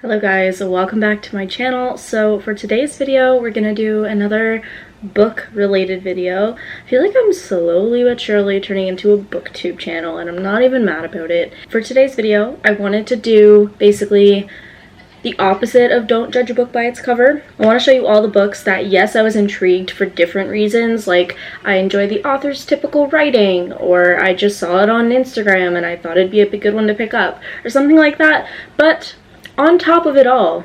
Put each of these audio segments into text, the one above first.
Hello guys, welcome back to my channel. So for today's video, we're gonna do another book related video. I feel like I'm slowly but surely turning into a booktube channel and I'm not even mad about it. For today's video, I wanted to do basically the opposite of don't judge a book by its cover. I want to show you all the books that, yes, I was intrigued for different reasons, like I enjoy the author's typical writing, or I just saw it on Instagram and I thought it'd be a good one to pick up, or something like that. But on top of it all,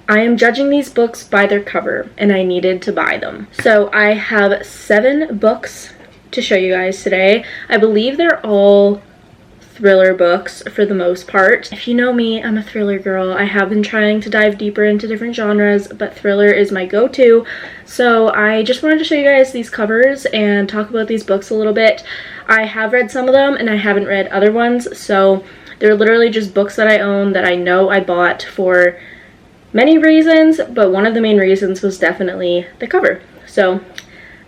I am judging these books by their cover, and I needed to buy them. So I have 7 books to show you guys today. I believe they're all thriller books for the most part. If you know me, I'm a thriller girl. I have been trying to dive deeper into different genres, but thriller is my go-to. So I just wanted to show you guys these covers and talk about these books a little bit. I have read some of them and I haven't read other ones, so they're literally just books that I own that I know I bought for many reasons, but one of the main reasons was definitely the cover. So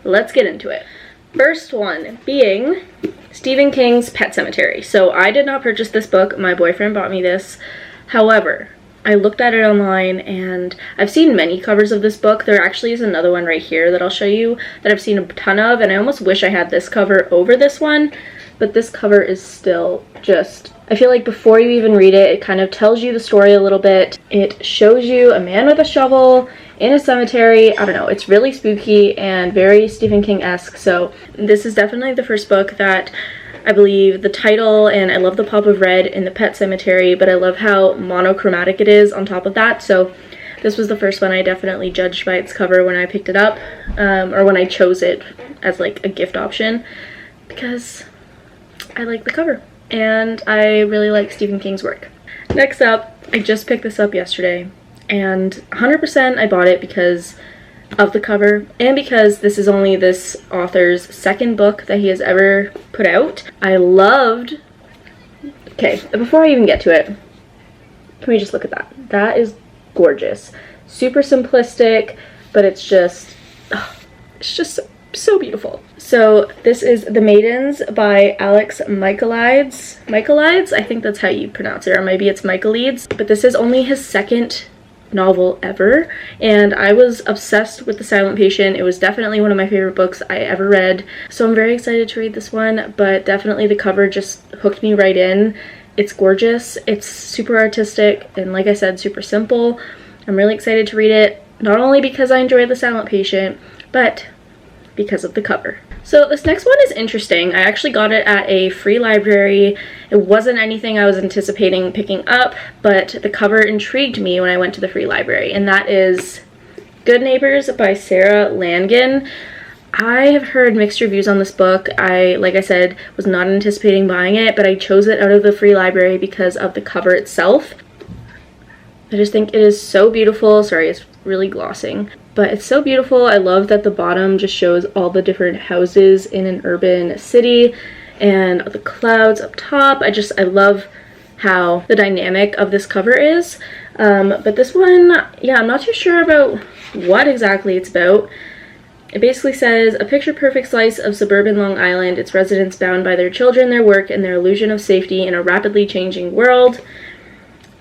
let's get into it. First one being Stephen King's Pet Sematary. So I did not purchase this book, my boyfriend bought me this. However, I looked at it online and I've seen many covers of this book. There actually is another one right here that I'll show you that I've seen a ton of, and I almost wish I had this cover over this one, but this cover is still just, I feel like before you even read it, it kind of tells you the story a little bit. It shows you a man with a shovel in a cemetery. I don't know, it's really spooky and very Stephen King-esque. So this is definitely the first book that I believe the title, and I love the pop of red in the pet cemetery, but I love how monochromatic it is on top of that. So this was the first one I definitely judged by its cover when I picked it up, or when I chose it as like a gift option, because I like the cover and I really like Stephen King's work. Next up, I just picked this up yesterday, and 100% I bought it because of the cover and because this is only this author's second book that he has ever put out. I loved, okay, before I even get to it, can we just look at that? That is gorgeous. Super simplistic, but it's just so beautiful. So this is The Maidens by Alex Michaelides. Michaelides? I think that's how you pronounce it, or maybe it's Michaelides. But this is only his second novel ever, and I was obsessed with The Silent Patient. It was definitely one of my favorite books I ever read. So I'm very excited to read this one, but definitely the cover just hooked me right in. It's gorgeous, it's super artistic, and like I said, super simple. I'm really excited to read it, not only because I enjoy The Silent Patient, but because of the cover. So this next one is interesting. I actually got it at a free library. It wasn't anything I was anticipating picking up, but the cover intrigued me when I went to the free library, and that is Good Neighbors by Sarah Langan. I have heard mixed reviews on this book. Like I said, was not anticipating buying it, but I chose it out of the free library because of the cover itself. I just think it is so beautiful. Sorry, it's really glossing, but it's so beautiful. I love that the bottom just shows all the different houses in an urban city and the clouds up top. I love how the dynamic of this cover is. But this one, yeah, I'm not too sure about what exactly it's about. It basically says, a picture-perfect slice of suburban Long Island, its residents bound by their children, their work, and their illusion of safety in a rapidly changing world.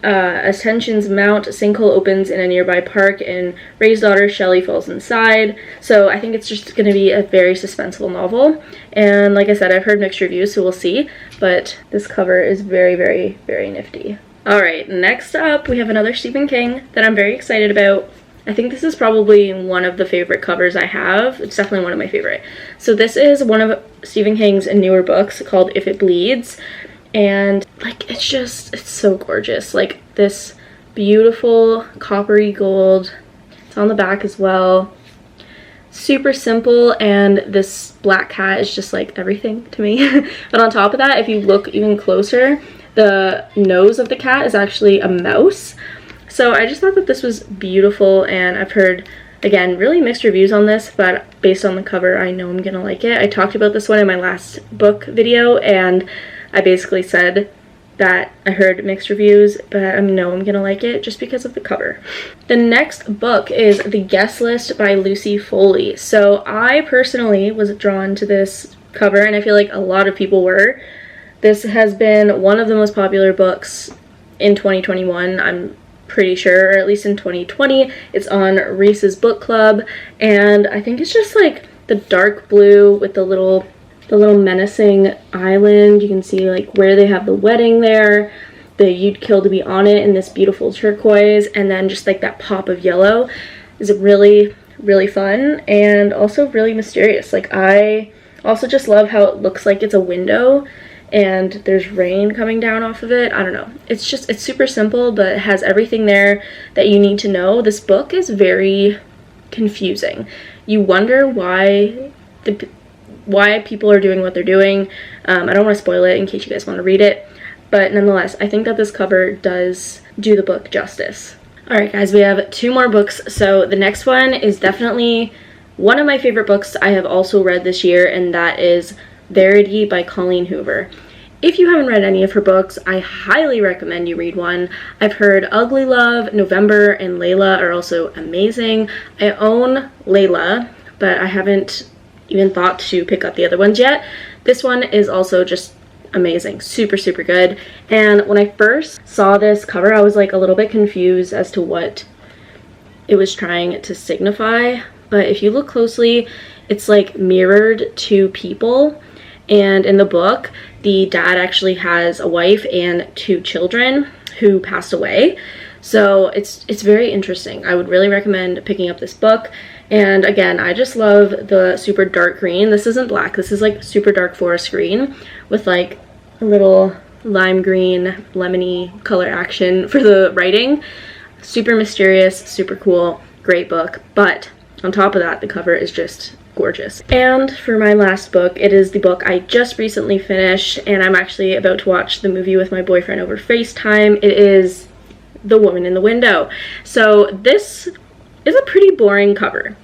As tensions mount, a sinkhole opens in a nearby park and Ray's daughter Shelley falls inside. So I think it's just going to be a very suspenseful novel. And like I said, I've heard mixed reviews, so we'll see. But this cover is very, very, very nifty. Alright, next up we have another Stephen King that I'm very excited about. I think this is probably one of the favorite covers I have. It's definitely one of my favorite. So this is one of Stephen King's newer books called If It Bleeds. And like, it's so gorgeous. Like this beautiful coppery gold. It's on the back as well. Super simple, and this black cat is just like everything to me. But on top of that, if you look even closer, the nose of the cat is actually a mouse. So I just thought that this was beautiful, and I've heard, again, really mixed reviews on this, but based on the cover, I know I'm gonna like it. I talked about this one in my last book video, and I basically said that I heard mixed reviews, but I know I'm gonna like it just because of the cover. The next book is The Guest List by Lucy Foley. So I personally was drawn to this cover, and I feel like a lot of people were. This has been one of the most popular books in 2021. I'm pretty sure, or at least in 2020. It's on Reese's book club, and I think it's just like the dark blue with the little menacing island. You can see like where they have the wedding there, the you'd kill to be on it in this beautiful turquoise, and then just like that pop of yellow is really, really fun and also really mysterious. Like, I also just love how it looks like it's a window and there's rain coming down off of it. I don't know. It's super simple, but it has everything there that you need to know. This book is very confusing. You wonder why people are doing what they're doing. I don't want to spoil it in case you guys want to read it, but nonetheless, I think that this cover does do the book justice. Alright guys, we have 2 more books. So the next one is definitely one of my favorite books I have also read this year, and that is Verity by Colleen Hoover. If you haven't read any of her books, I highly recommend you read one. I've heard Ugly Love, November, and Layla are also amazing. I own Layla, but I haven't even thought to pick up the other ones yet. This one is also just amazing. Super, super good. And when I first saw this cover, I was like a little bit confused as to what it was trying to signify. But if you look closely, it's like mirrored 2 people. And in the book, the dad actually has a wife and 2 children who passed away. So it's very interesting. I would really recommend picking up this book. And again, I just love the super dark green. This isn't black. This is like super dark forest green with like a little lime green, lemony color action for the writing. Super mysterious, super cool, great book. But on top of that, the cover is just gorgeous. And for my last book, it is the book I just recently finished, and I'm actually about to watch the movie with my boyfriend over FaceTime. It is The Woman in the Window. So this is a pretty boring cover,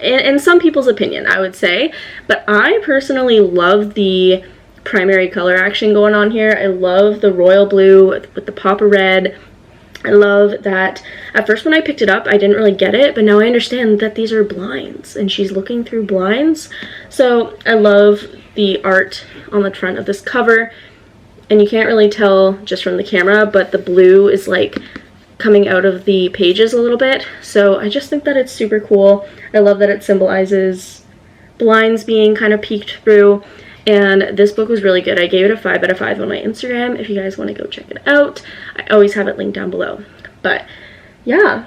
in some people's opinion, I would say, but I personally love the primary color action going on here. I love the royal blue with the pop of red. I love that at first when I picked it up, I didn't really get it, but now I understand that these are blinds and she's looking through blinds. So I love the art on the front of this cover, and you can't really tell just from the camera, but the blue is like coming out of the pages a little bit. So I just think that it's super cool. I love that it symbolizes blinds being kind of peeked through. And this book was really good. I gave it a 5 out of 5 on my Instagram if you guys want to go check it out. I always have it linked down below. But yeah,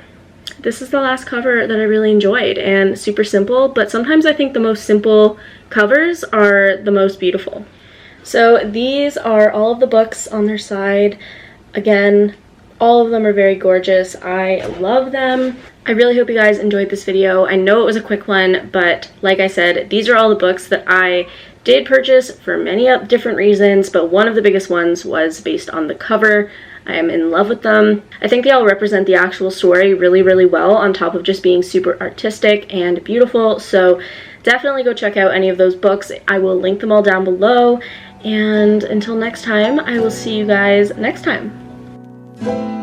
this is the last cover that I really enjoyed, and super simple, but sometimes I think the most simple covers are the most beautiful. So these are all of the books on their side. Again, all of them are very gorgeous. I love them. I really hope you guys enjoyed this video. I know it was a quick one, but like I said, these are all the books that I did purchase for many different reasons, but one of the biggest ones was based on the cover. I am in love with them. I think they all represent the actual story really, really well, on top of just being super artistic and beautiful. So definitely go check out any of those books. I will link them all down below. And until next time, I will see you guys next time.